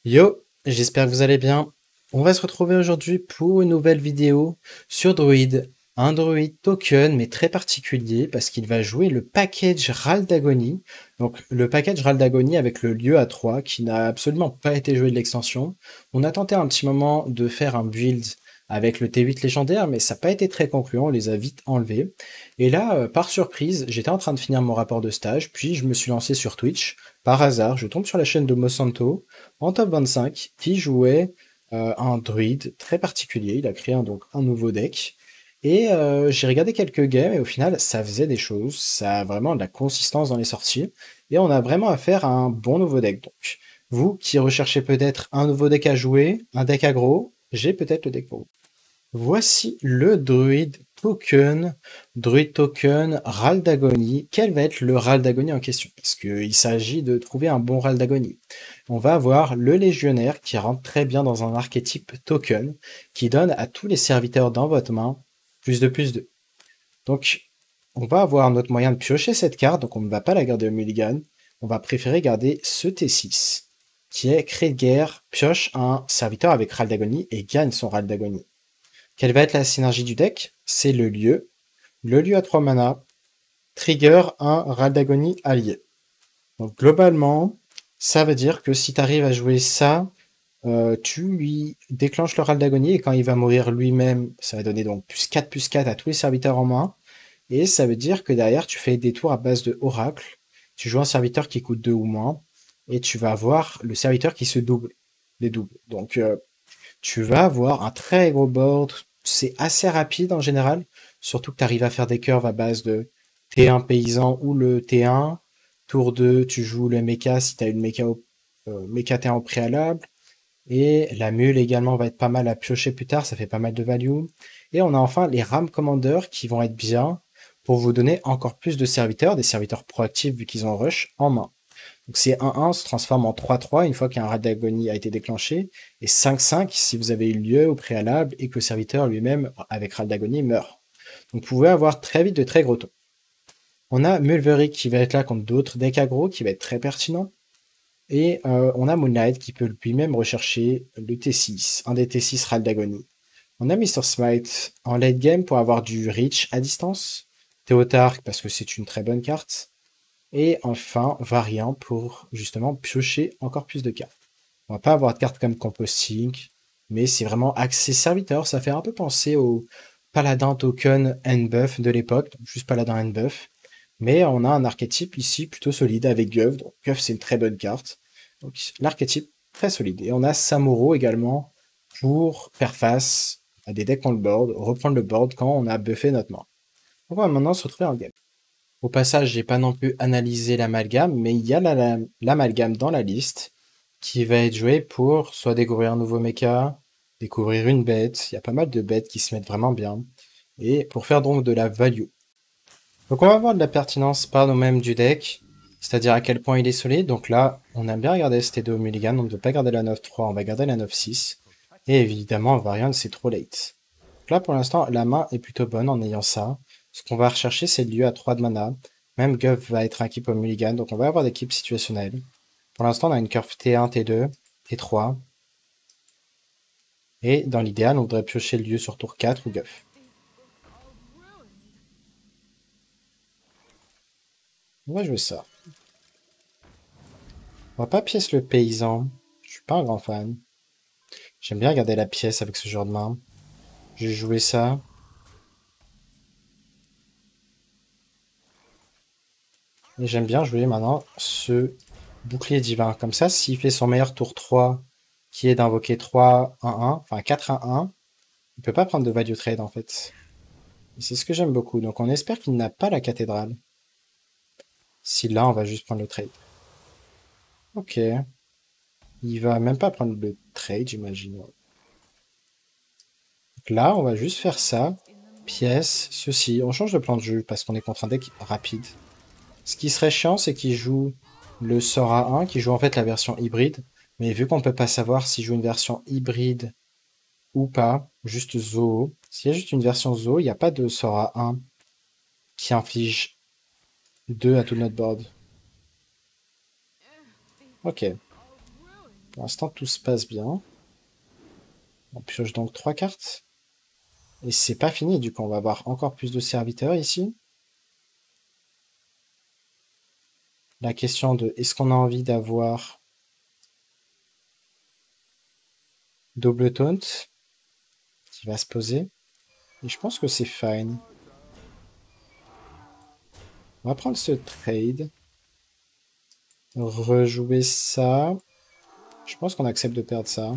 Yo, j'espère que vous allez bien. On va se retrouver aujourd'hui pour une nouvelle vidéo sur Druid. Un Druid token, mais très particulier parce qu'il va jouer le package Raldagony. Donc le package Raldagony avec le lieu à 3 qui n'a absolument pas été joué de l'extension. On a tenté un petit moment de faire un build avec le T8 légendaire, mais ça n'a pas été très concluant, on les a vite enlevés. Et là, par surprise, j'étais en train de finir mon rapport de stage, puis je me suis lancé sur Twitch. Par hasard, je tombe sur la chaîne de Mosanto en top 25 qui jouait un druide très particulier. Il a créé donc un nouveau deck. Et j'ai regardé quelques games et au final, ça faisait des choses. Ça a vraiment de la consistance dans les sorties. Et on a vraiment affaire à un bon nouveau deck. Donc, vous qui recherchez peut-être un nouveau deck à jouer, un deck aggro, j'ai peut-être le deck pour vous. Voici le Druid Token Raldagony. Quel va être le Raldagony en question? Parce qu'il s'agit de trouver un bon Raldagony. On va avoir le Légionnaire qui rentre très bien dans un archétype token qui donne à tous les serviteurs dans votre main plus de. Donc, on va avoir notre moyen de piocher cette carte, donc on ne va pas la garder au mulligan. On va préférer garder ce T6 qui est Cri de guerre, pioche un serviteur avec Raldagony et gagne son Raldagony. Quelle va être la synergie du deck? C'est le lieu. Le lieu à 3 mana, trigger un Raldagony allié. Donc globalement, ça veut dire que si tu arrives à jouer ça, tu lui déclenches le Raldagony et quand il va mourir lui-même, ça va donner donc +4/+4 à tous les serviteurs en main. Et ça veut dire que derrière, tu fais des tours à base de Oracle. Tu joues un serviteur qui coûte 2 ou moins. Et tu vas avoir le serviteur qui se double. Les doubles. Donc tu vas avoir un très gros board. C'est assez rapide en général. Surtout que tu arrives à faire des curves à base de T1 paysan ou le T1. Tour 2, tu joues le mecha si tu as une mecha T1 au préalable. Et la mule également va être pas mal à piocher plus tard, ça fait pas mal de value. Et on a enfin les Ram Commander qui vont être bien pour vous donner encore plus de serviteurs, des serviteurs proactifs vu qu'ils ont rush en main. Donc c'est 1-1 se transforme en 3-3 une fois qu'un Raldagony a été déclenché, et 5-5 si vous avez eu lieu au préalable et que le serviteur lui-même avec Raldagony meurt. Donc vous pouvez avoir très vite de très gros taux. On a Mulveric qui va être là contre d'autres decks aggro, qui va être très pertinent. Et on a Moonlight qui peut lui-même rechercher le T6, un des T6 Raldagony. On a Mr. Smite en late game pour avoir du reach à distance. Théotarque parce que c'est une très bonne carte. Et enfin, Variant pour justement piocher encore plus de cartes. On va pas avoir de cartes comme Composting, mais c'est vraiment axé serviteur. Ça fait un peu penser au Paladin Token N-Buff de l'époque, donc juste Paladin N-Buff. Mais on a un archétype ici plutôt solide avec Guv. Donc Guv c'est une très bonne carte. Donc l'archétype très solide. Et on a Samuro également pour faire face à des decks on le board, reprendre le board quand on a buffé notre main. Donc on va maintenant se retrouver en game. Au passage, j'ai pas non plus analysé l'amalgame, mais il y a l'amalgame dans la liste qui va être joué pour soit découvrir un nouveau mecha, découvrir une bête. Il y a pas mal de bêtes qui se mettent vraiment bien. Et pour faire donc de la value. Donc on va voir de la pertinence par nous-mêmes du deck, c'est-à-dire à quel point il est solide. Donc là, on aime bien regarder ST2 au mulligan, on ne veut pas garder la 9-3, on va garder la 9-6. Et évidemment, variant, c'est trop late. Donc là, pour l'instant, la main est plutôt bonne en ayant ça. Ce qu'on va rechercher, c'est le lieu à 3 de mana. Même Guv va être un keep au mulligan, donc on va avoir des keeps situationnels. Pour l'instant, on a une curve T1, T2, T3. Et dans l'idéal, on voudrait piocher le lieu sur tour 4 ou Guv. On va jouer ça. On va pas pièce le paysan. Je suis pas un grand fan. J'aime bien regarder la pièce avec ce genre de main. J'ai joué ça. Et j'aime bien jouer maintenant ce bouclier divin. Comme ça, s'il fait son meilleur tour 3, qui est d'invoquer 3-1-1, enfin 4-1-1, il peut pas prendre de value trade en fait. Et c'est ce que j'aime beaucoup. Donc on espère qu'il n'a pas la cathédrale. Si là, on va juste prendre le trade. Ok. Il va même pas prendre le trade, j'imagine. Donc là, on va juste faire ça. Pièce, ceci. On change de plan de jeu parce qu'on est contre un deck rapide. Ce qui serait chiant, c'est qu'il joue le Sora 1, qui joue en fait la version hybride. Mais vu qu'on ne peut pas savoir s'il joue une version hybride ou pas, juste Zoo. S'il y a juste une version Zoo, il n'y a pas de Sora 1 qui inflige 2 à tout notre board. Ok. Pour l'instant, tout se passe bien. On pioche donc 3 cartes. Et c'est pas fini, du coup, on va avoir encore plus de serviteurs ici. La question de est-ce qu'on a envie d'avoir double taunt qui va se poser. Et je pense que c'est fine. On va prendre ce trade. Rejouer ça. Je pense qu'on accepte de perdre ça.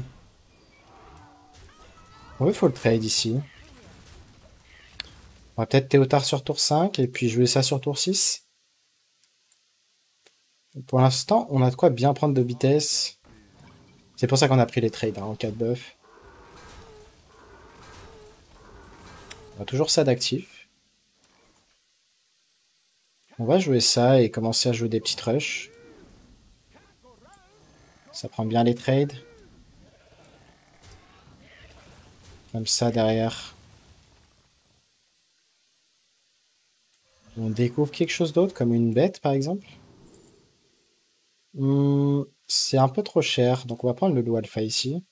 Ouais, il faut le trade ici. On va peut-être Théotard sur tour 5 et puis jouer ça sur tour 6. Pour l'instant, on a de quoi bien prendre de vitesse. C'est pour ça qu'on a pris les trades en cas de buff. On a toujours ça d'actif. On va jouer ça et commencer à jouer des petites rushs. Ça prend bien les trades. Comme ça derrière. On découvre quelque chose d'autre, comme une bête par exemple. C'est un peu trop cher, donc on va prendre le loup alpha ici.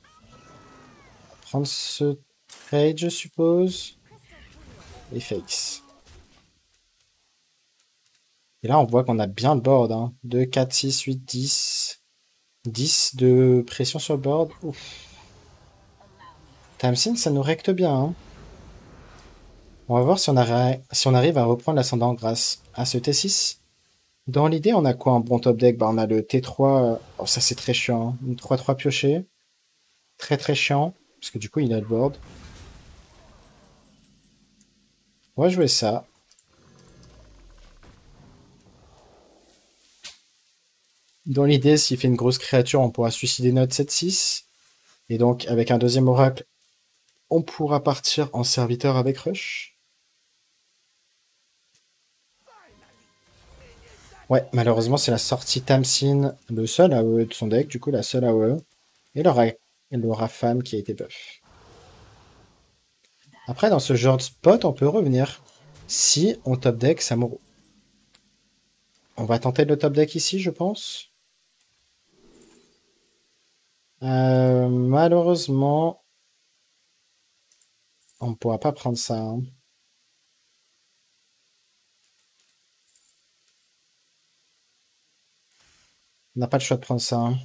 On va prendre ce trade, je suppose. Et fakes. Et là, on voit qu'on a bien le board. Hein. 2, 4, 6, 8, 10. 10 de pression sur le board. Ouf. Tamsin, ça nous recte bien. Hein. On va voir si on arrive à reprendre l'ascendant grâce à ce T6. Dans l'idée, on a quoi en bon top deck? Bah, on a le T3. Oh, ça, c'est très chiant. Hein. Une 3-3 pioché. Très très chiant. Parce que du coup, il a le board. On va jouer ça. Dans l'idée, s'il fait une grosse créature, on pourra suicider notre 7-6. Et donc, avec un deuxième oracle, on pourra partir en serviteur avec Rush. Ouais, malheureusement, c'est la sortie Tamsin, le seul AOE de son deck, du coup, la seule AOE. Et l'aura femme qui a été buff. Après, dans ce genre de spot, on peut revenir si on top deck Samuro. On va tenter le top deck ici, je pense. Malheureusement, on ne pourra pas prendre ça. Hein. On n'a pas le choix de prendre ça. Hein.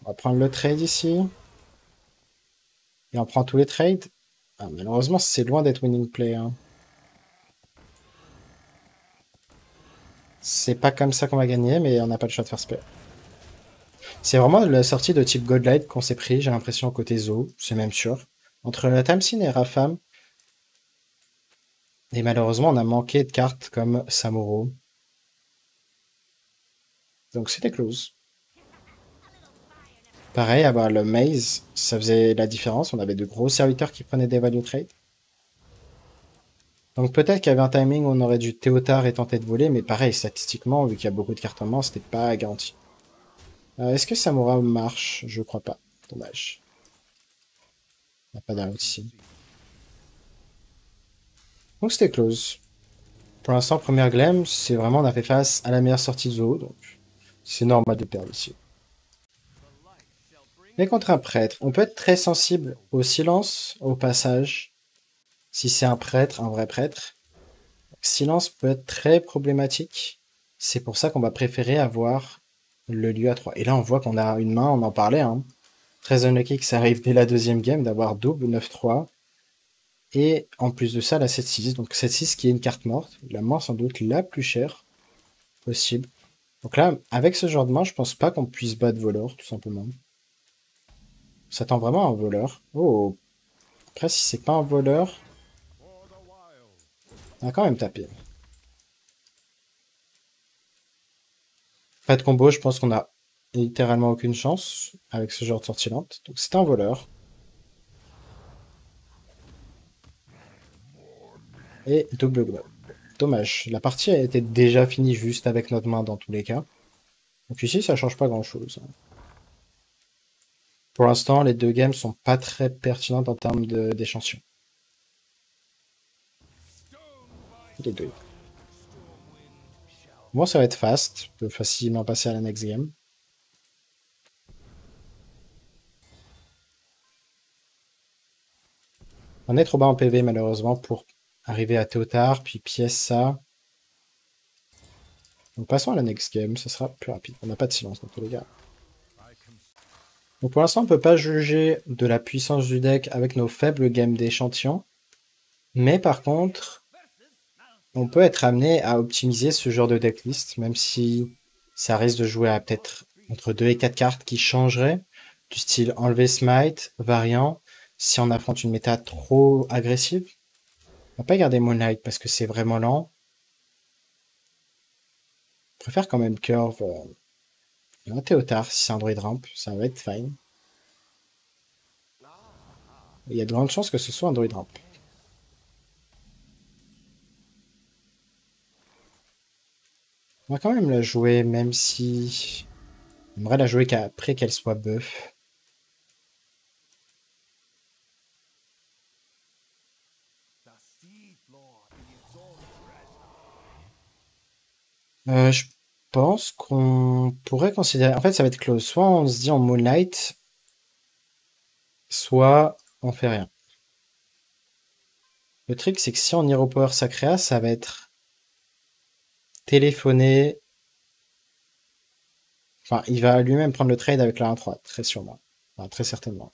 On va prendre le trade ici. Et on prend tous les trades. Ah, malheureusement, c'est loin d'être winning play. Hein. C'est pas comme ça qu'on va gagner, mais on n'a pas le choix de faire ce play. C'est vraiment la sortie de type Godlight qu'on s'est pris, j'ai l'impression, côté Zo, c'est même sûr. Entre la Tamsin et Rafam. Et malheureusement, on a manqué de cartes comme Samuro. Donc c'était close. Pareil, avoir le Maze, ça faisait la différence. On avait de gros serviteurs qui prenaient des value trade. Donc peut-être qu'il y avait un timing où on aurait dû Théotard et tenter de voler, mais pareil, statistiquement, vu qu'il y a beaucoup de cartes en main, c'était pas garanti. Est-ce que Samura marche? Je crois pas. Dommage. Il n'y a pas d'arrêt ici. Donc c'était close. Pour l'instant, première Glam, c'est vraiment on a fait face à la meilleure sortie de Zo, donc c'est normal de perdre ici. Mais contre un prêtre, on peut être très sensible au silence, au passage. Si c'est un prêtre, un vrai prêtre. Silence peut être très problématique. C'est pour ça qu'on va préférer avoir le lieu à 3. Et là, on voit qu'on a une main, on en parlait. Hein. Très unlucky que ça arrive dès la deuxième game d'avoir double 9-3. Et en plus de ça, la 7-6. Donc 7-6 qui est une carte morte. La main sans doute la plus chère possible. Donc là, avec ce genre de main, je pense pas qu'on puisse battre voleur, tout simplement. On s'attend vraiment à un voleur. Oh. Après, si c'est pas un voleur, on va quand même taper. Pas de combo, je pense qu'on a littéralement aucune chance avec ce genre de sortie lente. Donc c'est un voleur. Et double globe. Dommage. La partie a été déjà finie juste avec notre main dans tous les cas. Donc ici, ça change pas grand-chose. Pour l'instant, les deux games sont pas très pertinentes en termes d'échantillons. Les deux. Bon, ça va être fast. On peut facilement passer à la next game. On est trop bas en PV malheureusement pour arriver à Théotard, puis pièce ça. Donc passons à la next game, ce sera plus rapide. On n'a pas de silence dans tous les cas. Donc pour l'instant, on ne peut pas juger de la puissance du deck avec nos faibles games d'échantillons. Mais par contre, on peut être amené à optimiser ce genre de decklist, même si ça risque de jouer à peut-être entre 2 et 4 cartes qui changeraient, du style enlever smite, variant, si on affronte une méta trop agressive. On va pas garder Moonlight parce que c'est vraiment lent. Je préfère quand même Curve un Théotard si c'est un druide ramp, ça va être fine. Il y a de grandes chances que ce soit un druide ramp. On va quand même la jouer, même si... J'aimerais la jouer qu'après qu'elle soit buff. Je pense qu'on pourrait considérer... En fait, ça va être close. Soit on se dit en Moonlight, soit on fait rien. Le truc, c'est que si on Hero Power Sacrea, ça va être téléphoner. Enfin, il va lui-même prendre le trade avec la 1-3, très sûrement. Enfin, très certainement.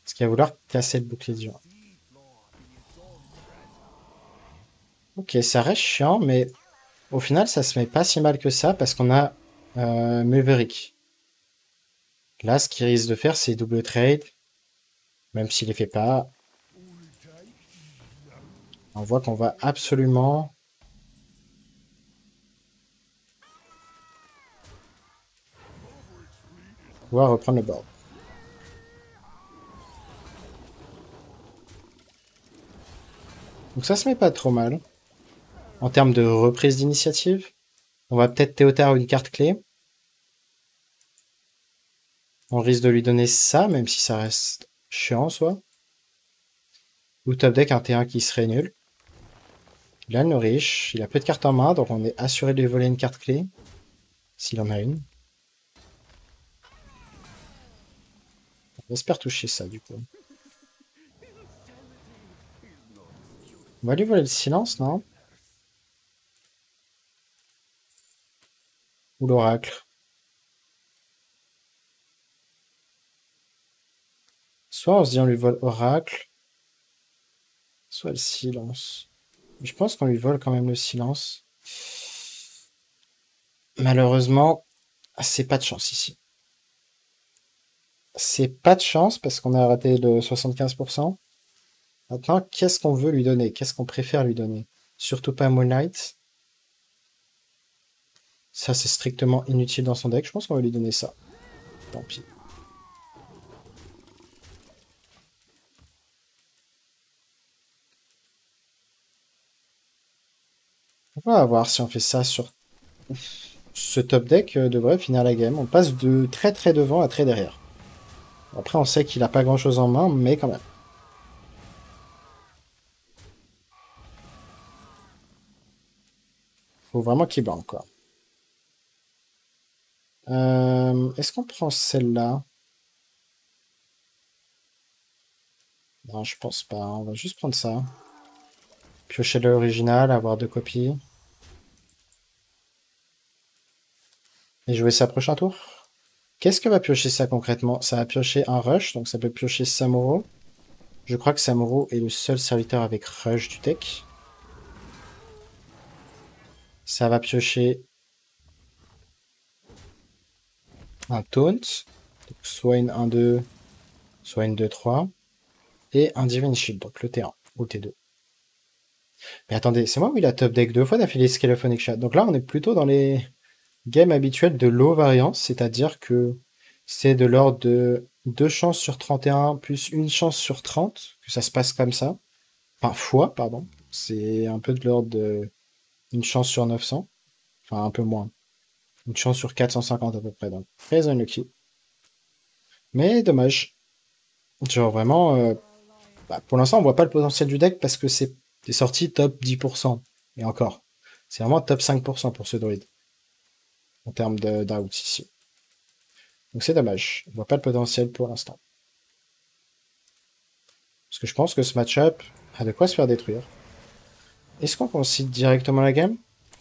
Parce qu'il va vouloir casser le bouclier du 1. Ok, ça reste chiant, mais au final, ça se met pas si mal que ça parce qu'on a Maverick. Là, ce qu'il risque de faire, c'est double trade. Même s'il les fait pas. On voit qu'on va absolument... pouvoir reprendre le board. Donc ça se met pas trop mal. En termes de reprise d'initiative, on va peut-être Théotard une carte clé. On risque de lui donner ça, même si ça reste chiant, soit. Ou top deck un T1 qui serait nul. Il a le riche, il a peu de cartes en main, donc on est assuré de lui voler une carte clé. S'il en a une. On espère toucher ça, du coup. On va lui voler le silence, non? Ou l'oracle. Soit on se dit on lui vole oracle, soit le silence. Je pense qu'on lui vole quand même le silence. Malheureusement, c'est pas de chance ici. C'est pas de chance parce qu'on a raté le 75%. Maintenant, qu'est-ce qu'on veut lui donner? Qu'est-ce qu'on préfère lui donner? Surtout pas Moonlight. Ça, c'est strictement inutile dans son deck. Je pense qu'on va lui donner ça. Tant pis. On va voir si on fait ça sur ce top deck devrait finir la game. On passe de très très devant à très derrière. Après, on sait qu'il a pas grand chose en main, mais quand même. Faut vraiment qu'il banque, quoi. Est-ce qu'on prend celle-là? Non, je pense pas. On va juste prendre ça. Piocher l'original, avoir deux copies. Et jouer ça prochain tour. Qu'est-ce que va piocher ça concrètement? Ça va piocher un rush, donc ça peut piocher Samuro. Je crois que Samuro est le seul serviteur avec rush du deck. Ça va piocher un taunt, donc soit une 1-2, soit une 2-3, et un Divine Shield, donc le T1 ou le T2. Mais attendez, c'est moi où il a top deck deux fois d'affilée Scalephonic Shot. Donc là, on est plutôt dans les games habituels de low variance, c'est-à-dire que c'est de l'ordre de 2 chances sur 31 plus une chance sur 30 que ça se passe comme ça. Enfin, fois, pardon. C'est un peu de l'ordre de une chance sur 900. Enfin, un peu moins. Une chance sur 450 à peu près. Donc, très unlucky. Mais dommage. Genre vraiment, Bah, pour l'instant, on voit pas le potentiel du deck parce que c'est sorti top 10%. Et encore. C'est vraiment top 5% pour ce druide. En termes d'out ici. Donc c'est dommage. On voit pas le potentiel pour l'instant. Parce que je pense que ce match-up a de quoi se faire détruire. Est-ce qu'on concede directement la game?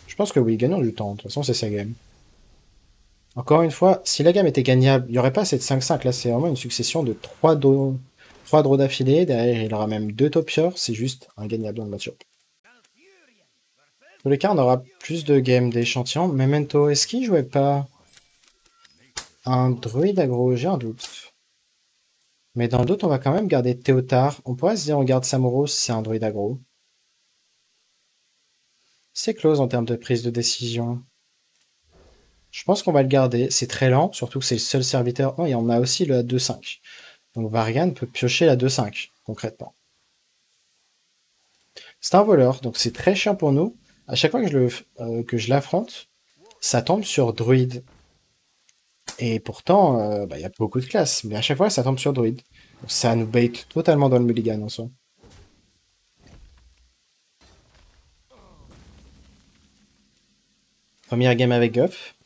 Je pense que oui, gagnons du temps. De toute façon, c'est sa game. Encore une fois, si la game était gagnable, il n'y aurait pas cette 5-5. Là, c'est vraiment une succession de 3 draws d'affilée. Derrière, il aura même 2 topiors. C'est juste ingagnable dans le match-up. Dans tous les cas, on aura plus de games d'échantillons. Memento, est-ce qu'il jouait pas un druide aggro? J'ai un doute. Mais dans le doute, on va quand même garder Théotard. On pourrait se dire on garde Samuro si c'est un druide aggro. C'est close en termes de prise de décision. Je pense qu'on va le garder. C'est très lent, surtout que c'est le seul serviteur. Oh, et on a aussi le 2-5. Donc Varian peut piocher la 2-5, concrètement. C'est un voleur, donc c'est très chiant pour nous. À chaque fois que je l'affronte, ça tombe sur druide. Et pourtant, il y a beaucoup de classes. Mais à chaque fois, ça tombe sur druide. Donc ça nous bait totalement dans le mulligan en soi. Première game avec Guff.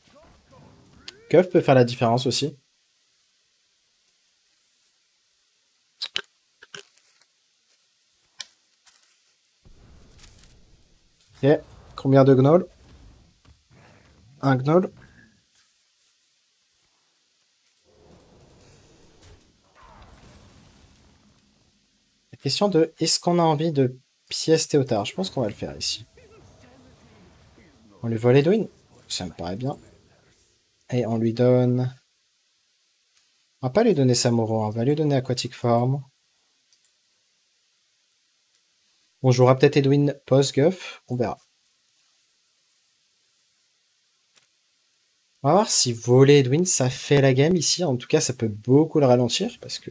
Guff peut faire la différence aussi. Ok, combien de gnolls? Un gnoll. La question de est-ce qu'on a envie de pièce Théotard? Je pense qu'on va le faire ici. On lui vole Edwin? Ça me paraît bien. Et on lui donne... On va pas lui donner Samuro, on va lui donner Aquatic Form. On jouera peut-être Edwin post-Guff, on verra. On va voir si voler Edwin, ça fait la game ici. En tout cas, ça peut beaucoup le ralentir, parce que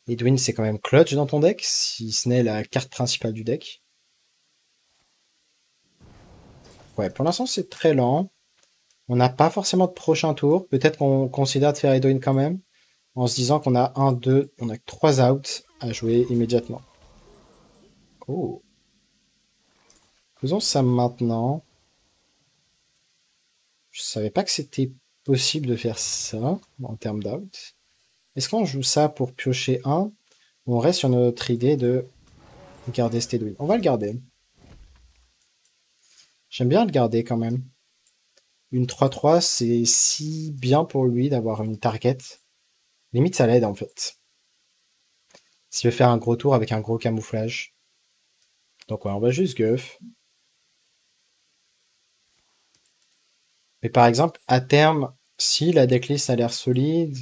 Edwin, c'est quand même clutch dans ton deck, si ce n'est la carte principale du deck. Ouais, pour l'instant, c'est très lent. On n'a pas forcément de prochain tour. Peut-être qu'on considère de faire Edwin quand même, en se disant qu'on a 1, 2, on a 3 outs à jouer immédiatement. Oh. Faisons ça maintenant. Je savais pas que c'était possible de faire ça en termes d'out. Est-ce qu'on joue ça pour piocher 1 ou on reste sur notre idée de garder cet Edwin? On va le garder. J'aime bien le garder quand même. Une 3-3, c'est si bien pour lui d'avoir une target. Limite, ça l'aide en fait. S'il veut faire un gros tour avec un gros camouflage. Donc ouais, on va juste Guff. Mais par exemple, à terme, si la decklist a l'air solide,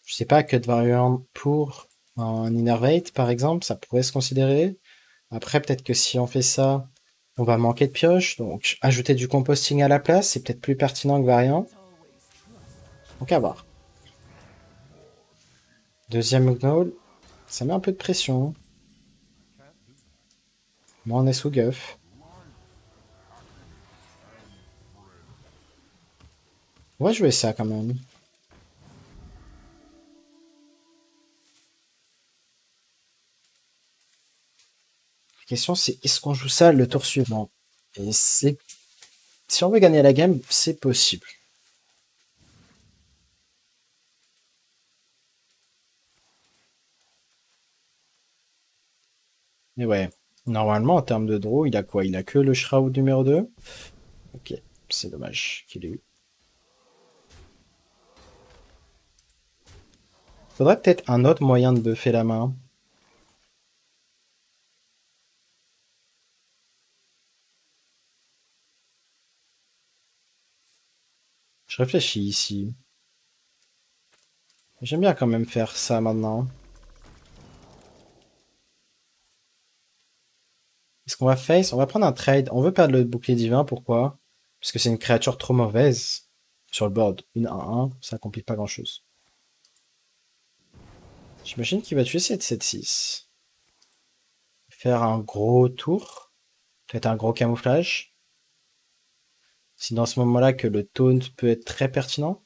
je sais pas, Cut Variant pour un Innervate par exemple, ça pourrait se considérer. Après, peut-être que si on fait ça, on va manquer de pioche. Donc ajouter du composting à la place, c'est peut-être plus pertinent que Variant. Donc à voir. Deuxième Gnoll, ça met un peu de pression. Moi, on est sous Guff. On va jouer ça quand même. La question c'est est-ce qu'on joue ça le tour suivant? Et c'est... Si on veut gagner la game, c'est possible. Mais ouais, normalement en termes de draw, il a quoi? Il a que le Shroud numéro 2. Ok, c'est dommage qu'il ait eu. Faudrait peut-être un autre moyen de buffer la main. Je réfléchis ici. J'aime bien quand même faire ça maintenant. Est-ce qu'on va face? On va prendre un trade. On veut perdre le bouclier divin, pourquoi? Parce que c'est une créature trop mauvaise sur le board. Une 1-1, ça complique pas grand-chose. J'imagine qu'il va tuer cette 7-6. Faire un gros tour. Peut-être un gros camouflage. C'est dans ce moment-là que le taunt peut être très pertinent.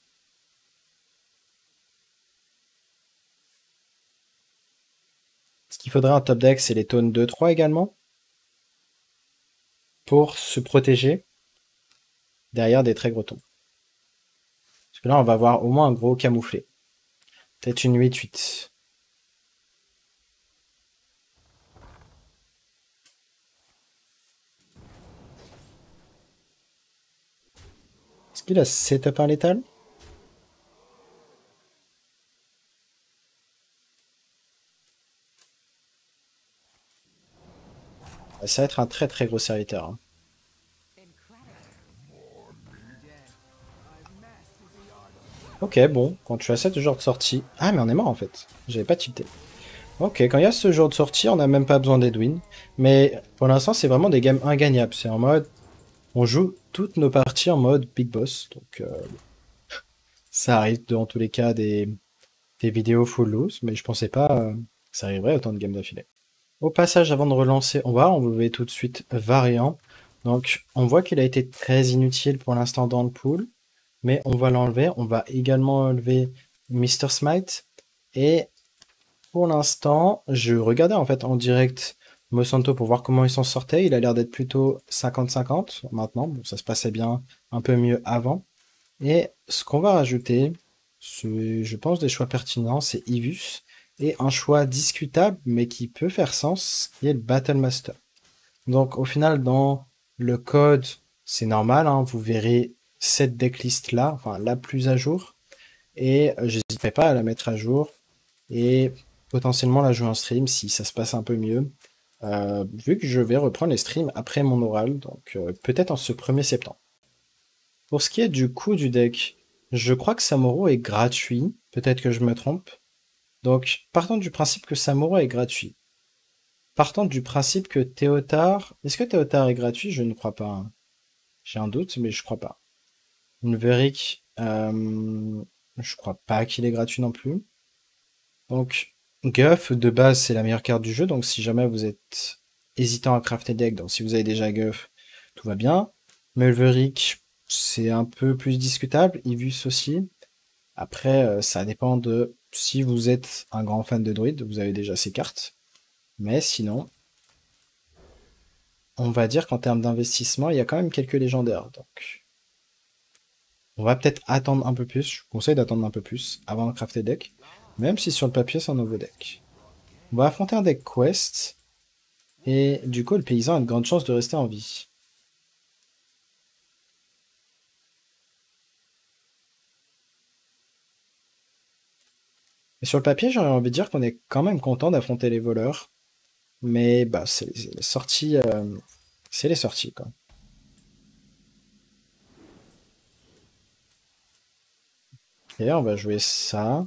Ce qu'il faudrait en top deck, c'est les taunes 2-3 également. Pour se protéger derrière des très gros tons. Parce que là, on va avoir au moins un gros camouflé. Peut-être une 8-8. Est-ce qu'il a setup un létal? Ça va être un très très gros serviteur. Hein. Ok, bon, quand tu as ce genre de sortie... Ah, mais on est mort en fait. J'avais pas tilté. Ok, quand il y a ce genre de sortie, on n'a même pas besoin d'Edwin. Mais pour l'instant, c'est vraiment des games ingagnables. C'est en mode... On joue toutes nos parties en mode Big Boss. Donc, ça arrive dans tous les cas des vidéos full lose. Mais je pensais pas que ça arriverait autant de games d'affilée. Au passage, avant de relancer, on va enlever tout de suite Variant. Donc, on voit qu'il a été très inutile pour l'instant dans le pool. Mais on va l'enlever. On va également enlever Mr. Smite. Et pour l'instant, je regardais en fait en direct Mosanto pour voir comment il s'en sortait. Il a l'air d'être plutôt 50-50 maintenant. Bon, ça se passait bien un peu mieux avant. Et ce qu'on va rajouter, c'est, je pense, des choix pertinents, c'est Ivus. Et un choix discutable, mais qui peut faire sens, qui est le Battle Master. Donc au final, dans le code, c'est normal, hein, vous verrez cette decklist là, enfin la plus à jour. Et j'hésiterai pas à la mettre à jour et potentiellement la jouer en stream si ça se passe un peu mieux. Vu que je vais reprendre les streams après mon oral, donc peut-être en ce 1er septembre. Pour ce qui est du coût du deck, je crois que Samuro est gratuit, peut-être que je me trompe. Donc partons du principe que Samuro est gratuit. Partant du principe que Théotard... Est-ce que Théotard est gratuit? Je ne crois pas. Hein. J'ai un doute, mais je crois pas. Ulverik, je crois pas qu'il est gratuit non plus. Donc, Guff, de base, c'est la meilleure carte du jeu. Donc, si jamais vous êtes hésitant à crafter deck, donc si vous avez déjà Guff, tout va bien. Mulverik, c'est un peu plus discutable. Ivus aussi. Après, ça dépend de si vous êtes un grand fan de druide, vous avez déjà ces cartes. Mais sinon, on va dire qu'en termes d'investissement, il y a quand même quelques légendaires. Donc, on va peut-être attendre un peu plus. Je vous conseille d'attendre un peu plus avant de crafter deck. Même si sur le papier, c'est un nouveau deck. On va affronter un deck quest. Et du coup, le paysan a de grandes chances de rester en vie. Et sur le papier, j'aurais envie de dire qu'on est quand même content d'affronter les voleurs. Mais bah, c'est les sorties. C'est les sorties, quoi. Et on va jouer ça.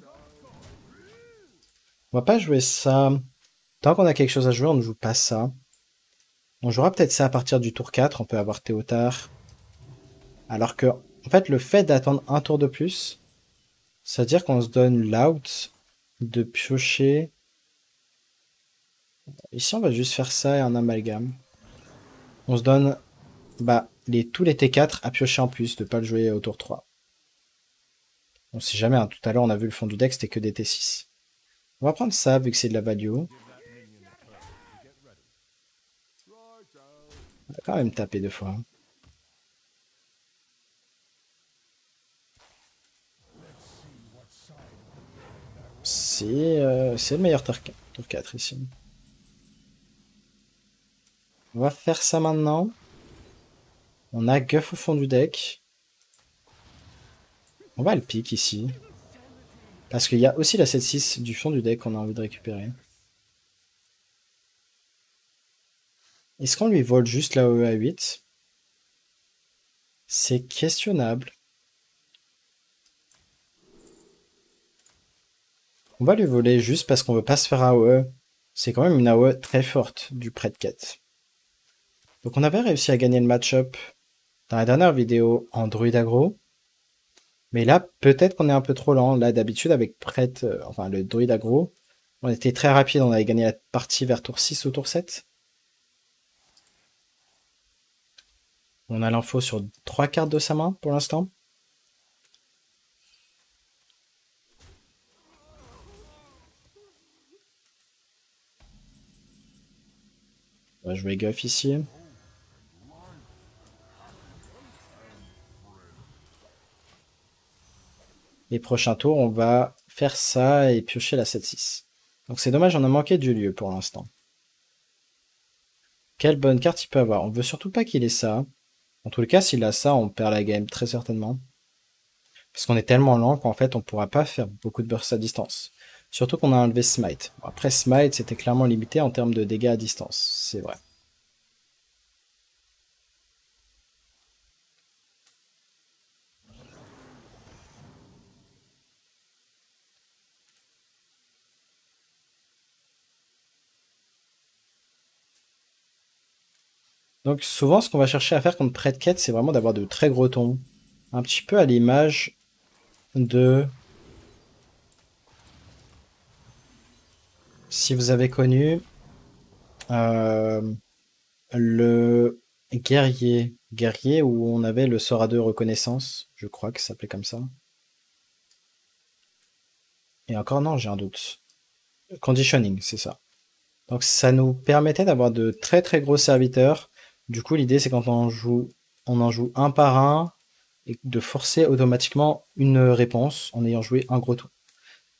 On va pas jouer ça. Tant qu'on a quelque chose à jouer, on ne joue pas ça. On jouera peut-être ça à partir du tour 4. On peut avoir Théotard. Alors que, en fait, le fait d'attendre un tour de plus, ça veut dire qu'on se donne l'out de piocher. Ici, on va juste faire ça et un amalgame. On se donne bah, tous les T4 à piocher en plus, de pas le jouer au tour 3. On sait jamais, hein. Tout à l'heure on a vu le fond du deck, c'était que des T6. On va prendre ça, vu que c'est de la value. On va quand même taper 2 fois. Hein. C'est le meilleur tour 4 ici. On va faire ça maintenant. On a Guff au fond du deck. On va le pick ici. Parce qu'il y a aussi la 7-6 du fond du deck qu'on a envie de récupérer. Est-ce qu'on lui vole juste la OE à 8? C'est questionnable. On va lui voler juste parce qu'on veut pas se faire AOE. C'est quand même une AOE très forte du prêt de quête. Donc on avait réussi à gagner le match-up dans la dernière vidéo en druide aggro. Mais là, peut-être qu'on est un peu trop lent. Là, d'habitude, avec prêtre, enfin le druide aggro, on était très rapide. On avait gagné la partie vers tour 6 ou tour 7. On a l'info sur 3 cartes de sa main pour l'instant. On va jouer Guff ici. Et prochain tour, on va faire ça et piocher la 7-6. Donc c'est dommage, on a manqué du lieu pour l'instant. Quelle bonne carte il peut avoir. On veut surtout pas qu'il ait ça. En tout cas, s'il a ça, on perd la game, très certainement. Parce qu'on est tellement lent qu'en fait, on pourra pas faire beaucoup de burst à distance. Surtout qu'on a enlevé Smite. Bon, après, Smite, c'était clairement limité en termes de dégâts à distance. C'est vrai. Donc souvent, ce qu'on va chercher à faire contre Prêtre Quête, c'est vraiment d'avoir de très gros tons. Un petit peu à l'image de... Si vous avez connu euh, le guerrier où on avait le sort à 2 reconnaissance, je crois que ça s'appelait comme ça. Et encore non, j'ai un doute. Conditioning, c'est ça. Donc ça nous permettait d'avoir de très très gros serviteurs. Du coup, l'idée c'est quand on en joue un par un et de forcer automatiquement une réponse en ayant joué un gros tour.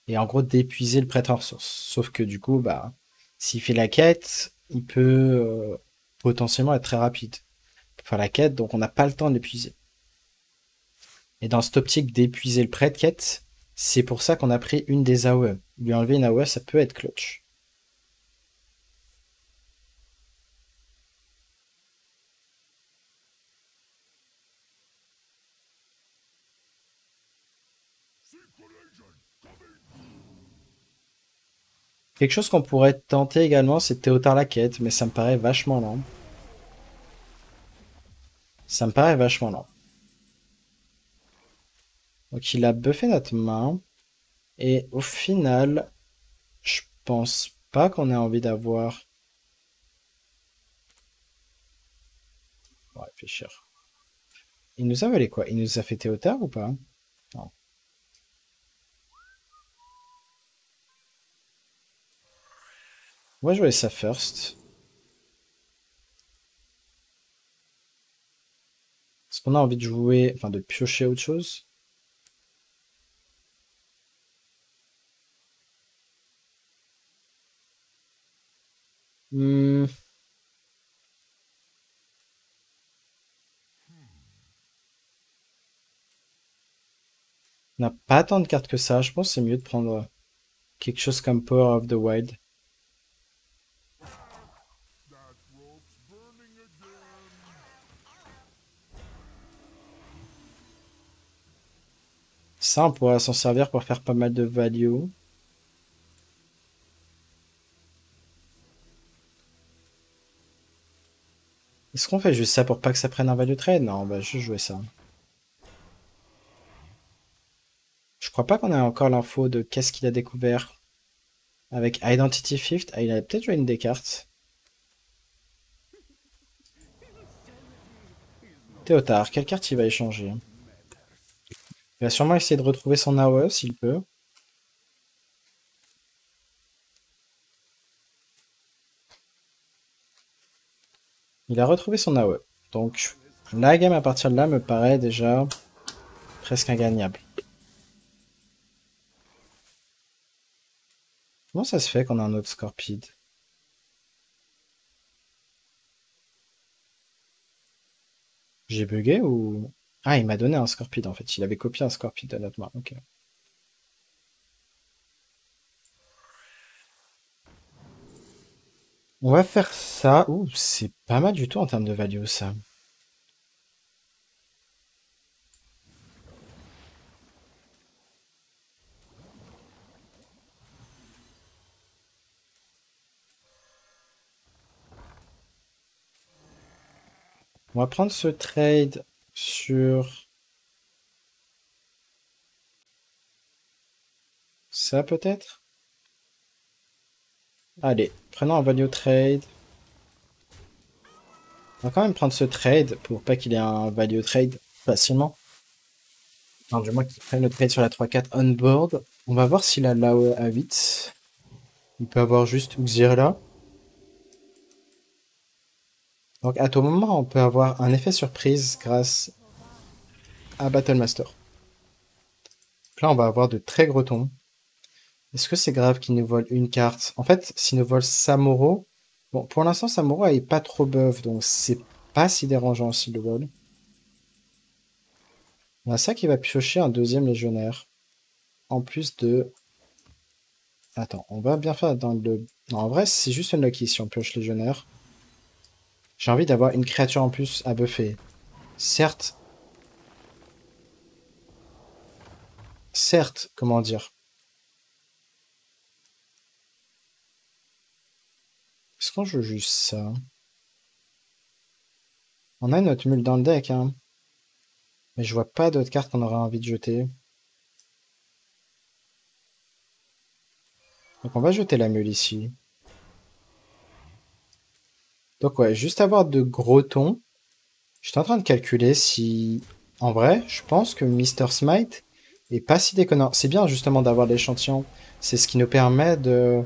Et en gros d'épuiser le prêtre en ressources. Sauf que du coup, bah, s'il fait la quête, il peut potentiellement être très rapide. Pour faire la quête, donc on n'a pas le temps de l'épuiser. Et dans cette optique d'épuiser le prêtre quête, c'est pour ça qu'on a pris une des AOE. Lui enlever une AOE, ça peut être clutch. Quelque chose qu'on pourrait tenter également, c'est Théotard la quête, mais ça me paraît vachement lent. Ça me paraît vachement lent. Donc il a buffé notre main. Et au final, je pense pas qu'on ait envie d'avoir... On va réfléchir. Il nous a volé quoi? Il nous a fait Théotard ou pas? Non. On va jouer ça first. Est-ce qu'on a envie de jouer... Enfin, de piocher autre chose? Hmm, on n'a pas tant de cartes que ça. Je pense que c'est mieux de prendre quelque chose comme Power of the Wild. Ça, on pourra s'en servir pour faire pas mal de value. Est-ce qu'on fait juste ça pour pas que ça prenne un value trade? Non, on va juste jouer ça. Je crois pas qu'on ait encore l'info de qu'est-ce qu'il a découvert avec Identity Fifth. Ah, il a peut-être joué une des cartes. Théotard, quelle carte il va échanger? Il va sûrement essayer de retrouver son AOE s'il peut. Il a retrouvé son AOE. Donc la game à partir de là me paraît déjà presque ingagnable. Comment ça se fait qu'on a un autre Scorpide? J'ai bugué ou... Ah, il m'a donné un Scorpide en fait. Il avait copié un Scorpide de notre main. Ok. On va faire ça. Ouh, c'est pas mal du tout en termes de value ça. On va prendre ce trade sur ça peut-être? Allez, prenons un value trade. On va quand même prendre ce trade pour pas qu'il ait un value trade facilement. Enfin, du moins qu'il prenne le trade sur la 3-4 on board. On va voir s'il a l'AOE à 8. Il peut avoir juste Uxir là. Donc à tout moment, on peut avoir un effet surprise grâce à Battlemaster. Là, on va avoir de très gros tons. Est-ce que c'est grave qu'il nous vole une carte? En fait, s'il nous vole Samuro... Bon, pour l'instant, Samuro est pas trop buff, donc c'est pas si dérangeant s'il le vole. On a ça qui va piocher un deuxième légionnaire. En plus de... Attends, on va bien faire dans le... Non, en vrai, c'est juste une lucky si on pioche légionnaire. J'ai envie d'avoir une créature en plus à buffer. Certes... Certes, comment dire... Est-ce qu'on joue juste ça? On a notre mule dans le deck, hein. Mais je vois pas d'autres cartes qu'on aurait envie de jeter. Donc on va jeter la mule ici. Donc ouais, juste avoir de gros tons. J'étais en train de calculer si... En vrai, je pense que Mr. Smite est pas si déconnant. C'est bien justement d'avoir l'échantillon. C'est ce qui nous permet de...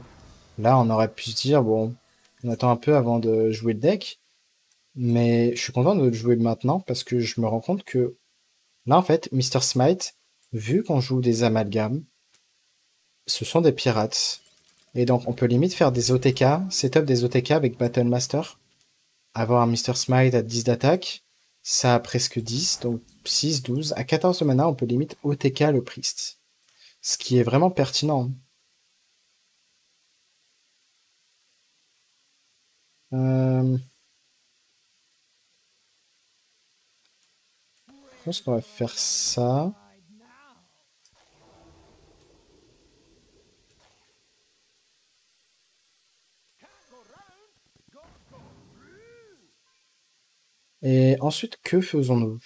Là, on aurait pu se dire, bon, on attend un peu avant de jouer le deck. Mais je suis content de le jouer maintenant parce que je me rends compte que... Là, en fait, Mr. Smite, vu qu'on joue des amalgames, ce sont des pirates. Et donc, on peut limite faire des OTK, setup des OTK avec Battlemaster. Avoir un Mr. Smite à 10 d'attaque, ça a presque 10, donc 6, 12. À 14 de mana, on peut limite OTK le Priest. Ce qui est vraiment pertinent. Je pense qu'on va faire ça. Et ensuite, que faisons-nous?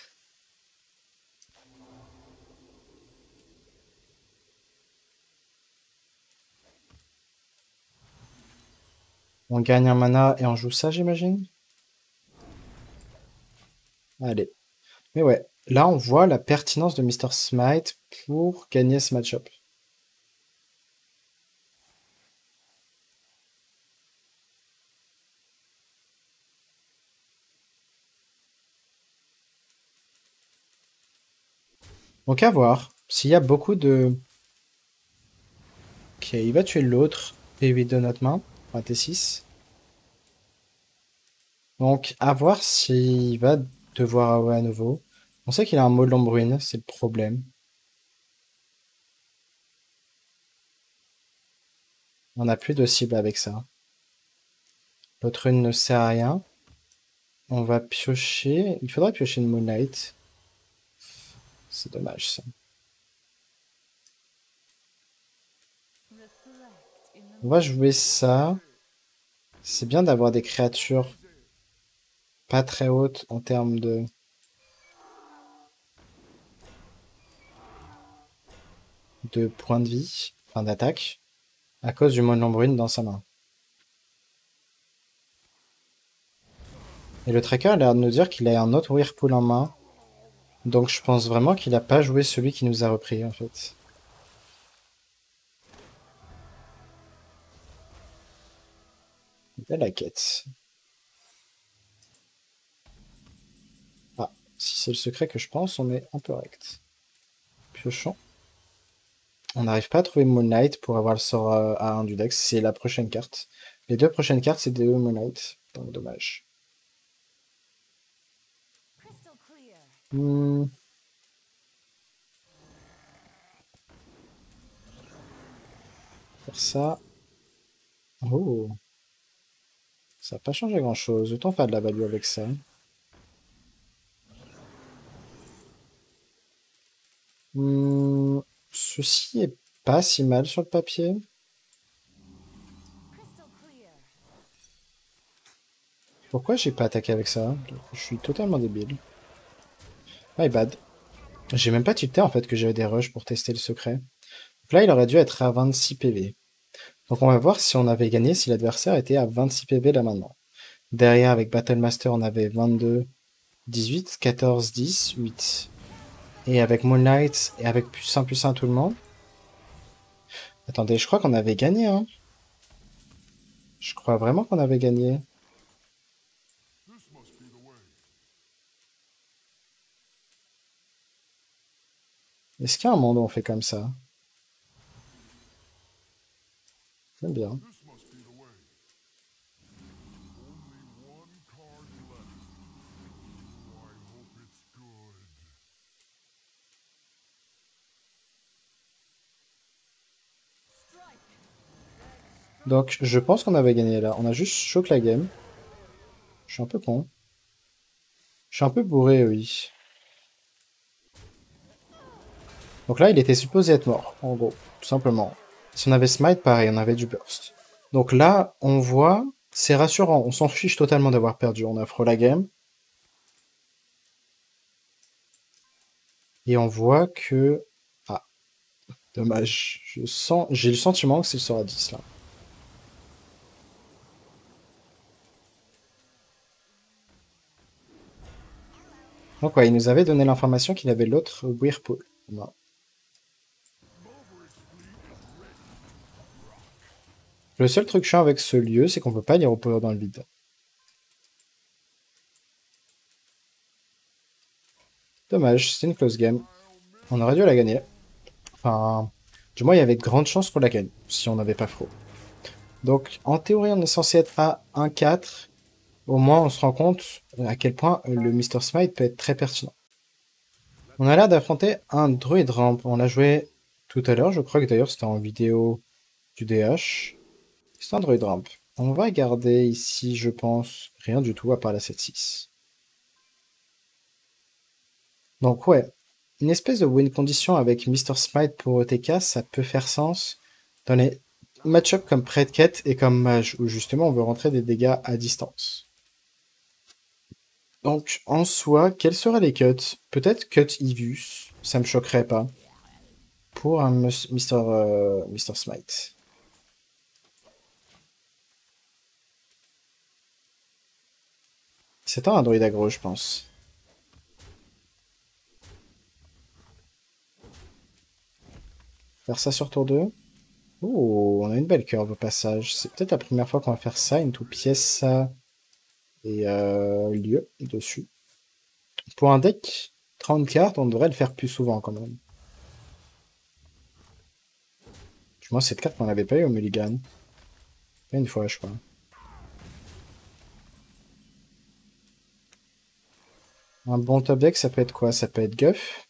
On gagne un mana et on joue ça, j'imagine? Allez. Mais ouais, là on voit la pertinence de Mr. Smite pour gagner ce match-up. Donc à voir. S'il y a beaucoup de... Ok, il va tuer l'autre. P8 de notre main. Enfin, T6. Donc à voir s'il va devoir AOE à nouveau. On sait qu'il a un mot de l'ombrune, c'est le problème. On n'a plus de cible avec ça. L'autre rune ne sert à rien. On va piocher... Il faudrait piocher une Moonlight. C'est dommage ça. On va jouer ça. C'est bien d'avoir des créatures pas très hautes en termes de points de vie, enfin d'attaque, à cause du mot de l'ombrune dans sa main. Et le tracker a l'air de nous dire qu'il a un autre Whirlpool en main. Donc je pense vraiment qu'il n'a pas joué celui qui nous a repris en fait. Belle la quête. Ah, si c'est le secret que je pense, on est un peu rect. Piochons. On n'arrive pas à trouver Moonlight pour avoir le sort à 1 du deck, c'est la prochaine carte. Les deux prochaines cartes, c'est des Moonlight, donc dommage. Hmm. Faire ça. Oh. Ça n'a pas changé grand chose. Autant faire de la value avec ça. Ceci est pas si mal sur le papier. Pourquoi j'ai pas attaqué avec ça? Je suis totalement débile. My bad. J'ai même pas tilté en fait que j'avais des rushs pour tester le secret. Donc là, il aurait dû être à 26 PV. Donc on va voir si on avait gagné si l'adversaire était à 26 PV là maintenant. Derrière, avec Battlemaster, on avait 22, 18, 14, 10, 8. Et avec Moonlight et avec +1/+1 tout le monde. Attendez, je crois qu'on avait gagné, hein. Je crois vraiment qu'on avait gagné. Est-ce qu'il y a un monde où on fait comme ça? J'aime bien. Donc, je pense qu'on avait gagné là. On a juste choqué la game. Je suis un peu con. Je suis un peu bourré, oui. Donc là, il était supposé être mort, en gros, tout simplement. Si on avait smite, pareil, on avait du burst. Donc là, on voit, c'est rassurant. On s'en fiche totalement d'avoir perdu. On affre la game. Et on voit que... Ah, dommage. J'ai le sentiment que c'est le sort à 10, là. Donc ouais, il nous avait donné l'information qu'il avait l'autre Whirlpool. Non. Le seul truc chiant avec ce lieu, c'est qu'on peut pas lire au power dans le vide. Dommage, c'est une close game. On aurait dû la gagner. Enfin, du moins, il y avait de grandes chances qu'on la gagne, si on n'avait pas faux. Donc, en théorie, on est censé être à 1-4. Au moins, on se rend compte à quel point le Mr. Smite peut être très pertinent. On a l'air d'affronter un druide ramp. On l'a joué tout à l'heure, je crois que d'ailleurs c'était en vidéo du DH. C'est un druide ramp. On va garder ici, je pense, rien du tout à part la 7-6. Donc ouais, une espèce de win condition avec Mr. Smite pour OTK, ça peut faire sens dans les match-up comme Predket et comme Mage, où justement on veut rentrer des dégâts à distance. Donc, en soi, quels seraient les cuts? Peut-être cut Ivus, ça me choquerait pas, pour un Mr. Smite. C'est un druide aggro, je pense. Faire ça sur tour 2. Oh, on a une belle curve au passage. C'est peut-être la première fois qu'on va faire ça, une tout pièce ça et lieu dessus. Pour un deck 30 cartes, on devrait le faire plus souvent quand même. Du moins, cette carte, on l'avait pas eu au Mulligan. Pas une fois, je crois. Un bon top deck, ça peut être quoi? Ça peut être Guff.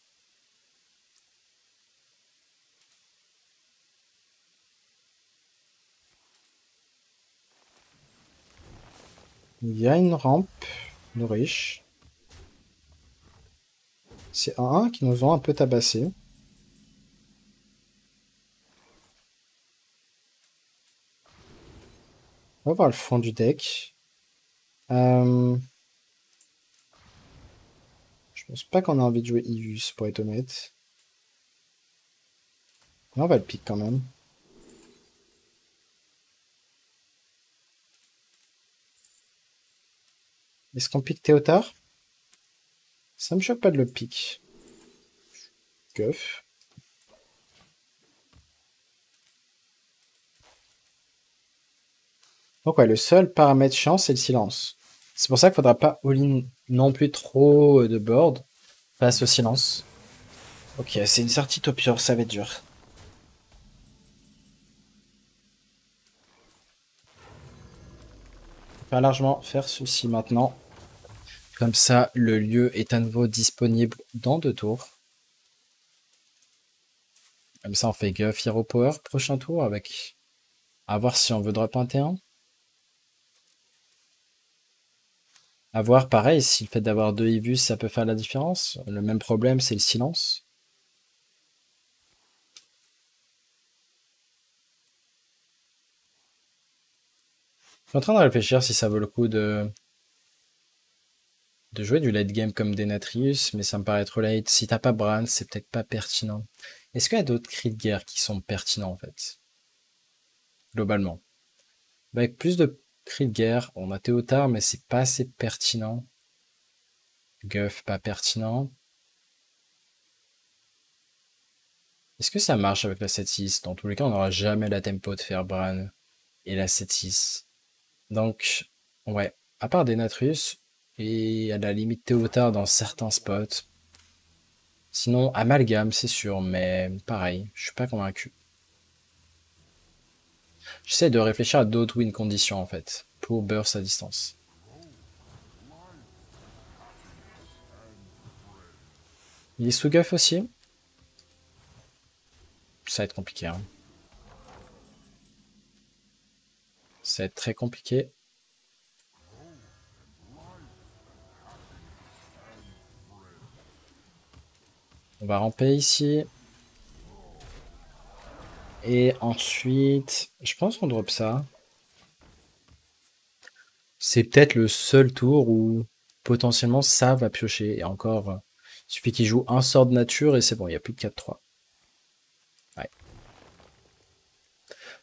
Il y a une rampe, Nourish. C'est un 1 qui nous ont un peu tabassé. On va voir le fond du deck. Je pense pas qu'on a envie de jouer Ivus, pour être honnête. Mais on va le pick quand même. Est-ce qu'on pique Théotard? Ça me choque pas de le pick. Guff. Donc ouais, le seul paramètre chiant, c'est le silence. C'est pour ça qu'il faudra pas all-in non plus trop de board face au silence. Ok, c'est une sortie Topior, ça va être dur. On va largement faire ceci maintenant. Comme ça, le lieu est à nouveau disponible dans 2 tours. Comme ça, on fait Guff Hero Power prochain tour avec... À voir si on veut drop un T1. À voir, pareil, si le fait d'avoir 2 Ivus, ça peut faire la différence. Le même problème, c'est le silence. Je suis en train de réfléchir si ça vaut le coup de jouer du late game comme Denatrius, mais ça me paraît trop late. Si t'as pas Bran, c'est peut-être pas pertinent. Est-ce qu'il y a d'autres cris de guerre qui sont pertinents, en fait? Globalement. Bah, avec plus de cris de guerre, on a Théotard, mais c'est pas assez pertinent. Guff, pas pertinent. Est-ce que ça marche avec la 7-6? Dans tous les cas, on n'aura jamais la tempo de faire Bran et la 7-6. Donc, ouais, à part Denatrius, et à la limite Théotard dans certains spots, Sinon, Amalgame, c'est sûr, mais pareil, je suis pas convaincu. J'essaie de réfléchir à d'autres win conditions, en fait, pour burst à distance. Il est sous Guff aussi. Ça va être compliqué, hein. Ça va être très compliqué. On va ramper ici. Et ensuite, je pense qu'on drop ça. C'est peut-être le seul tour où potentiellement ça va piocher. Et encore, il suffit qu'il joue un sort de nature et c'est bon, il n'y a plus de 4-3. Ouais.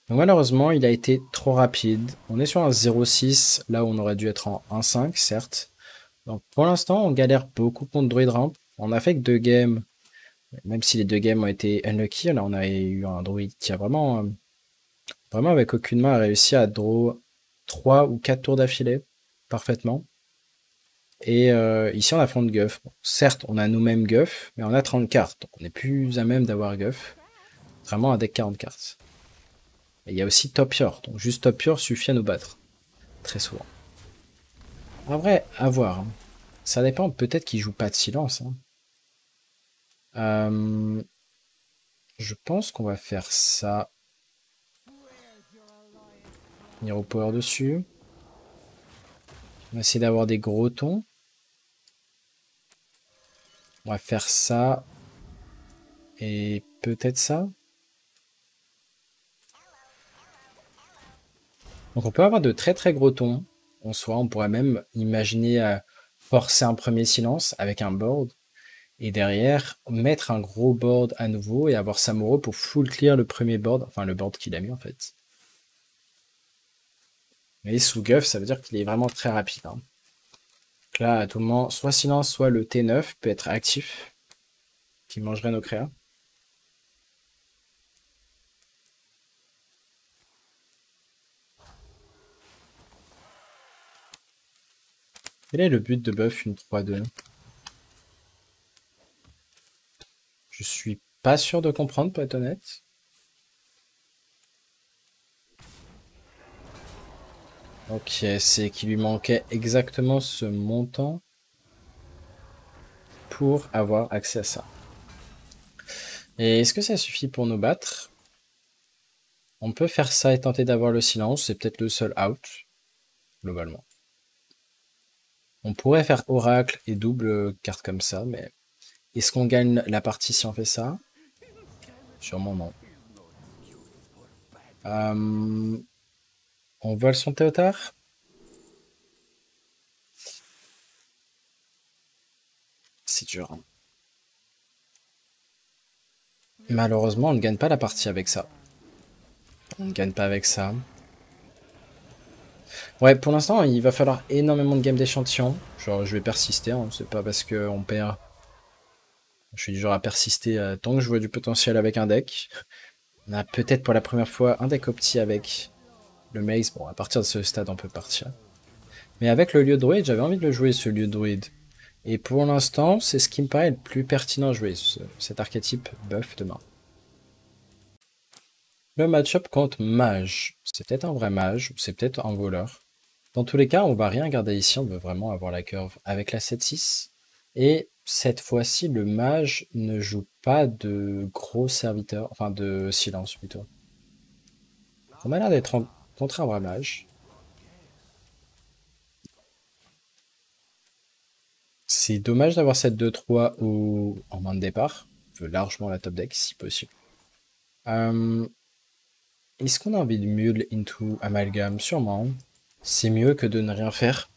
Donc malheureusement, il a été trop rapide. On est sur un 0,6, là où on aurait dû être en 1,5, certes. Donc pour l'instant, on galère beaucoup contre Druid Ramp. On a fait que 2 games, même si les 2 games ont été unlucky. Là, on a eu un Druid qui a vraiment, vraiment avec aucune main, réussi à draw 3 ou 4 tours d'affilée parfaitement. Et ici, on affronte Guff. Bon, certes, on a nous-mêmes Guff, mais on a 30 cartes. Donc on est plus à même d'avoir Guff. Vraiment un deck 40 cartes. Et il y a aussi Top Yor. Donc juste Top Yor suffit à nous battre. Très souvent. En vrai, à voir, hein. Ça dépend. Peut-être qu'il joue pas de silence, hein. Je pense qu'on va faire ça. Hero Power dessus. On va essayer d'avoir des gros tons. On va faire ça. Et peut-être ça. Donc on peut avoir de très très gros tons. En soi, on pourrait même imaginer forcer un premier silence avec un board. Et derrière, mettre un gros board à nouveau et avoir Samuro pour full clear le premier board. Enfin, le board qu'il a mis en fait. Mais sous Guff, ça veut dire qu'il est vraiment très rapide, hein. Donc là, à tout moment, soit silence, soit le T9 peut être actif. Qui mangerait nos créas. Quel est le but de buff une 3-2? Je suis pas sûr de comprendre, pour être honnête. Ok, c'est qu'il lui manquait exactement ce montant pour avoir accès à ça. Et est-ce que ça suffit pour nous battre? On peut faire ça et tenter d'avoir le silence, c'est peut-être le seul out, globalement. On pourrait faire oracle et double carte comme ça, mais est-ce qu'on gagne la partie si on fait ça? Sûrement non. On vole son Théotard? C'est dur, hein. Malheureusement, on ne gagne pas la partie avec ça. On ne gagne pas avec ça. Ouais, pour l'instant, il va falloir énormément de games d'échantillons. Genre, je vais persister, hein. C'est pas parce qu'on perd. Je suis du genre à persister tant que je vois du potentiel avec un deck. On a peut-être pour la première fois un deck opti avec le Maze. Bon, à partir de ce stade, on peut partir. Mais avec le lieu de druide, j'avais envie de le jouer, ce lieu de druide. Et pour l'instant, c'est ce qui me paraît le plus pertinent à jouer, cet archétype buff de main. Le match-up contre mage. C'est peut-être un vrai mage, ou c'est peut-être un voleur. Dans tous les cas, on va rien garder ici, on veut vraiment avoir la curve avec la 7-6. Et cette fois-ci, le mage ne joue pas de gros serviteurs, enfin de silence plutôt. On a l'air d'être contre un vrai mage. C'est dommage d'avoir cette 2-3 en main de départ. Je veux largement la top deck si possible. Est-ce qu'on a envie de mule into amalgame? Sûrement. C'est mieux que de ne rien faire.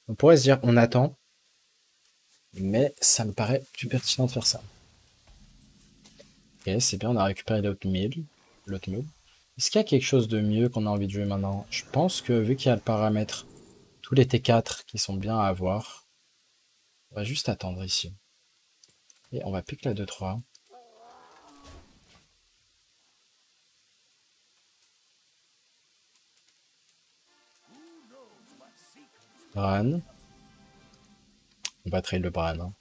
On pourrait se dire on attend. Mais ça me paraît plus pertinent de faire ça. Ok, c'est bien, on a récupéré l'autre mule. Est-ce qu'il y a quelque chose de mieux qu'on a envie de jouer maintenant? Je pense que vu qu'il y a le paramètre, tous les T4 qui sont bien à avoir, on va juste attendre ici. Et on va pick la 2-3. Bran. On va trade le Bran, hein.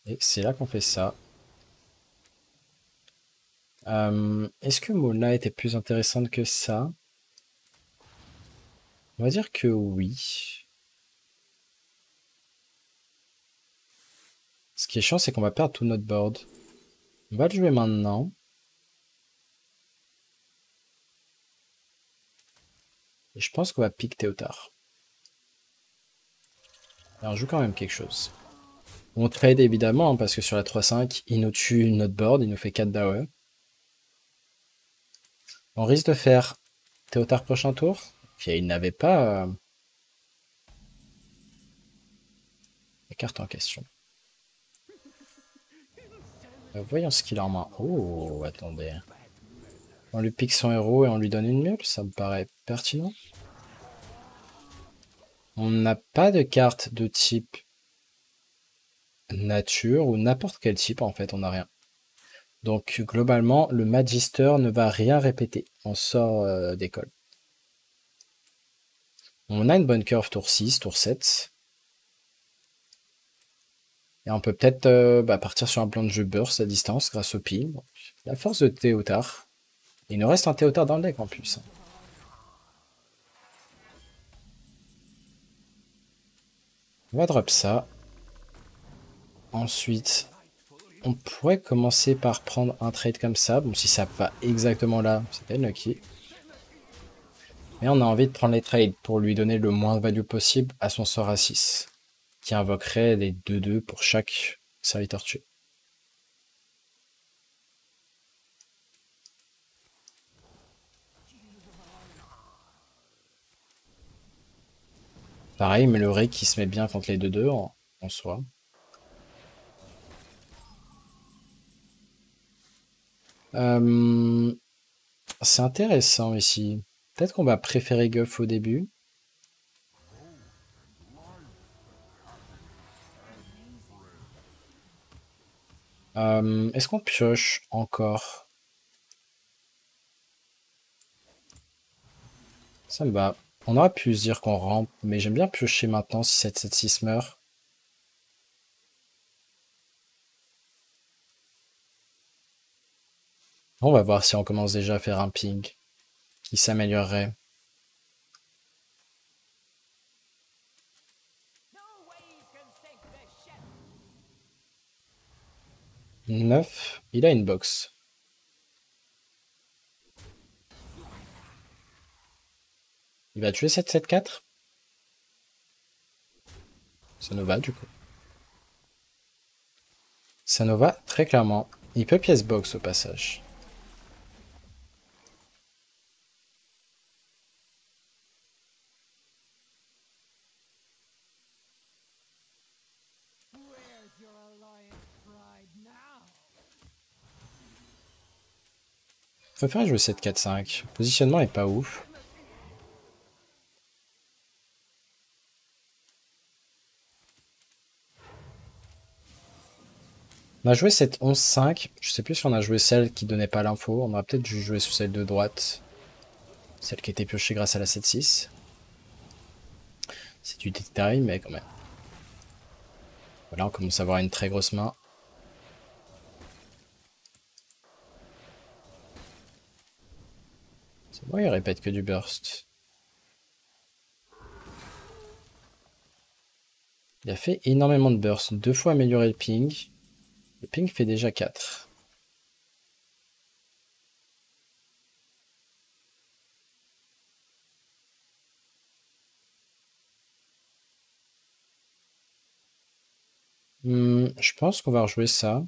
Et c'est là qu'on fait ça. Est-ce que Mola était plus intéressante que ça? On va dire que oui. Ce qui est chiant, c'est qu'on va perdre tout notre board. On va le jouer maintenant. Et je pense qu'on va pick Théotard. Et on joue quand même quelque chose. On trade évidemment, hein, parce que sur la 3-5, il nous tue notre board, il nous fait 4 d'AOE. On risque de faire Théotard prochain tour. Et il n'avait pas la carte en question. Voyons ce qu'il a en main. Oh, attendez. On lui pique son héros et on lui donne une mule, ça me paraît pertinent. On n'a pas de carte de type nature ou n'importe quel type en fait, on n'a rien. Donc globalement, le Magister ne va rien répéter. On sort d'école. On a une bonne curve tour 6, tour 7. Et on peut peut-être partir sur un plan de jeu burst à distance grâce au ping. La force de Théotard. Il nous reste un Théotard dans le deck en plus. On va drop ça. Ensuite, on pourrait commencer par prendre un trade comme ça. Bon, si ça va exactement là, c'est pas lucky. Mais on a envie de prendre les trades pour lui donner le moins de value possible à son sort à 6. Qui invoquerait les 2-2 pour chaque serviteur tué. Pareil, mais le Rey qui se met bien contre les 2-2 en soi. C'est intéressant ici. Peut-être qu'on va préférer Guff au début. Est-ce qu'on pioche encore? Ça me va. On aurait pu se dire qu'on rampe, mais j'aime bien piocher maintenant si 7-7-6 meurt. On va voir si on commence déjà à faire un ping qui s'améliorerait. 9, il a une box. Il va tuer 7-7-4. Ça nous va du coup. Ça nous va très clairement. Il peut pièce box au passage. Je préfère jouer 7-4-5. Le positionnement est pas ouf. On a joué cette 11-5. Je sais plus si on a joué celle qui donnait pas l'info. On aurait peut-être dû jouer sur celle de droite. Celle qui était piochée grâce à la 7-6. C'est du détail, mais quand même. Voilà, on commence à avoir une très grosse main. C'est bon, il répète que du burst. Il a fait énormément de burst. 2 fois amélioré le ping. Le ping fait déjà 4. Je pense qu'on va rejouer ça.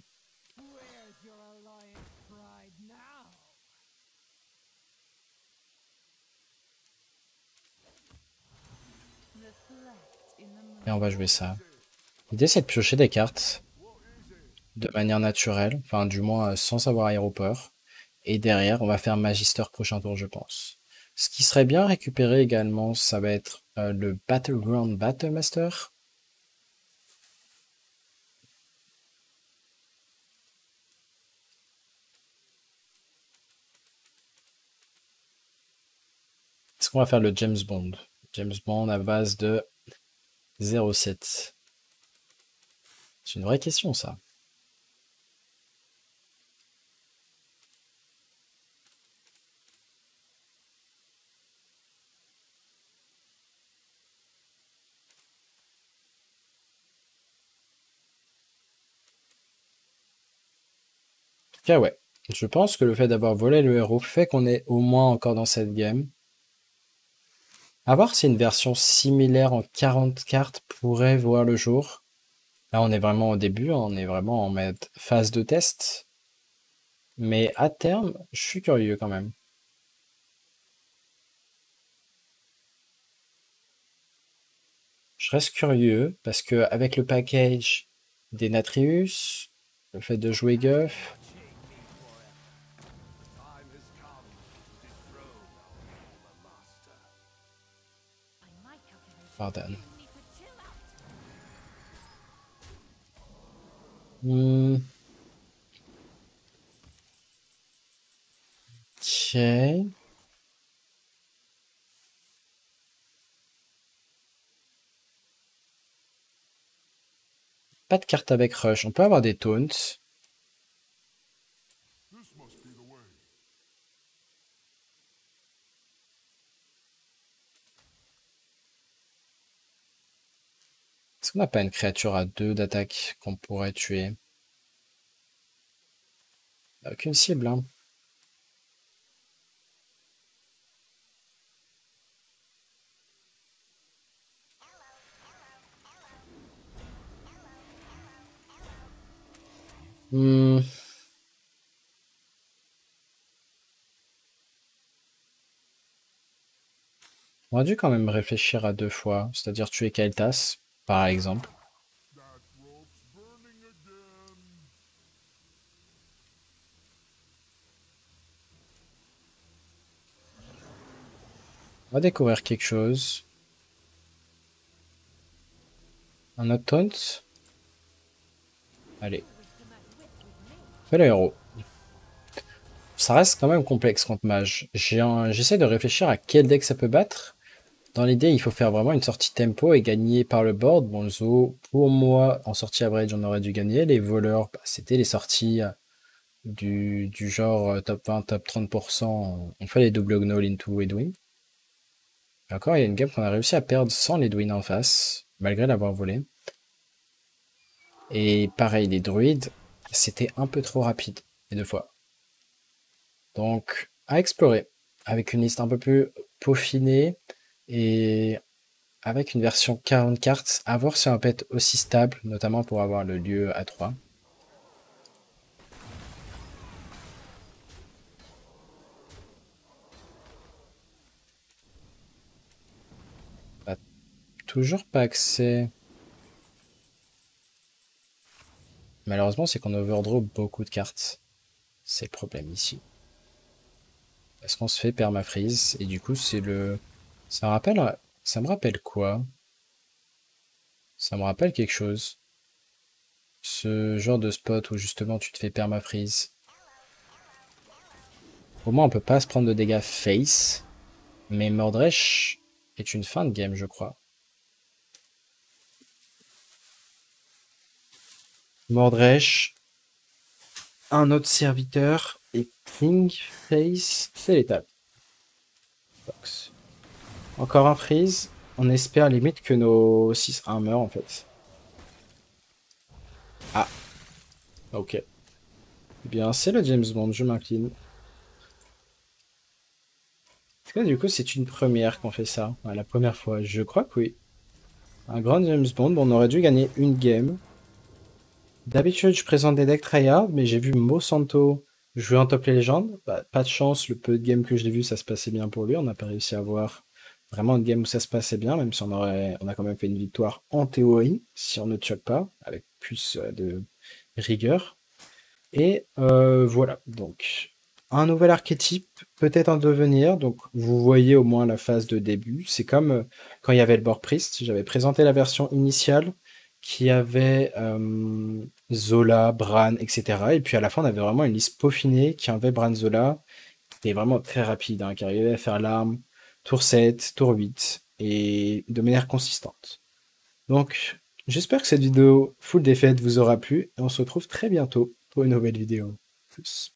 Et on va jouer ça. L'idée c'est de piocher des cartes de manière naturelle, enfin du moins sans savoir aéroport. Et derrière, on va faire Magister prochain tour, je pense. Ce qui serait bien récupéré également, ça va être le Battleground Battlemaster. Est-ce qu'on va faire le James Bond? James Bond à base de 0,7. C'est une vraie question, ça. Ok, ouais. Je pense que le fait d'avoir volé le héros fait qu'on est au moins encore dans cette game. À voir si une version similaire en 40 cartes pourrait voir le jour. Là, on est vraiment au début, hein, on est vraiment en mode phase de test. Mais à terme, je suis curieux quand même. Je reste curieux parce que avec le package des Natrius, le fait de jouer Guff, pardon. Hmm, ok. Pas de carte avec Rush. On peut avoir des taunts. Est-ce qu'on n'a pas une créature à 2 d'attaque qu'on pourrait tuer? Aucune cible, hein. Hmm, on a dû quand même réfléchir à 2 fois, c'est-à-dire tuer Kael'thas, par exemple. On va découvrir quelque chose. Un autre taunt. Allez, fais le héros. Ça reste quand même complexe contre mage. J'essaie de réfléchir à quel deck ça peut battre. Dans l'idée, il faut faire vraiment une sortie tempo et gagner par le board. Bon, Zo, pour moi, en sortie average, on aurait dû gagner. Les voleurs, bah, c'était les sorties du genre top 20, top 30%. On fait les double Gnoll into Edwin. Et encore, il y a une game qu'on a réussi à perdre sans l'Edwin en face, malgré l'avoir volé. Et pareil, les druides, c'était un peu trop rapide, les 2 fois. Donc, à explorer, avec une liste un peu plus peaufinée et avec une version 40 cartes, à voir si on peut être aussi stable, notamment pour avoir le lieu à 3. Bah, toujours pas accès. Malheureusement, c'est qu'on overdraw beaucoup de cartes. C'est le problème ici. Parce qu'on se fait permafreeze, et du coup, c'est le... Ça me rappelle... Ça me rappelle quoi? Ça me rappelle quelque chose. Ce genre de spot où justement tu te fais permafreeze. Au moins, on peut pas se prendre de dégâts face. Mais Mordresh est une fin de game, je crois. Mordresh, un autre serviteur et King Face, c'est l'étape. Box. Encore un freeze. On espère limite que nos 6-1 meurent en fait. Ah, ok. Eh bien, c'est le James Bond, je m'incline. Est-ce que du coup, c'est une première qu'on fait ça? Ouais, la première fois, je crois que oui. Un grand James Bond, on aurait dû gagner une game. D'habitude, je présente des decks tryhard, mais j'ai vu Monsanto jouer en top légende. Bah, pas de chance, le peu de games que je l'ai vu, ça se passait bien pour lui. On n'a pas réussi à avoir vraiment une game où ça se passait bien, même si on a quand même fait une victoire en théorie, si on ne choque pas, avec plus de rigueur. Et voilà, donc un nouvel archétype, peut-être en devenir. Donc vous voyez au moins la phase de début. C'est comme quand il y avait le Board Priest, j'avais présenté la version initiale qui avait Zola, Bran, etc. Et puis à la fin, on avait vraiment une liste peaufinée qui avait Bran Zola, qui était vraiment très rapide, hein, qui arrivait à faire l'arme tour 7, tour 8, et de manière consistante. Donc, j'espère que cette vidéo full défaite vous aura plu, et on se retrouve très bientôt pour une nouvelle vidéo. Plus.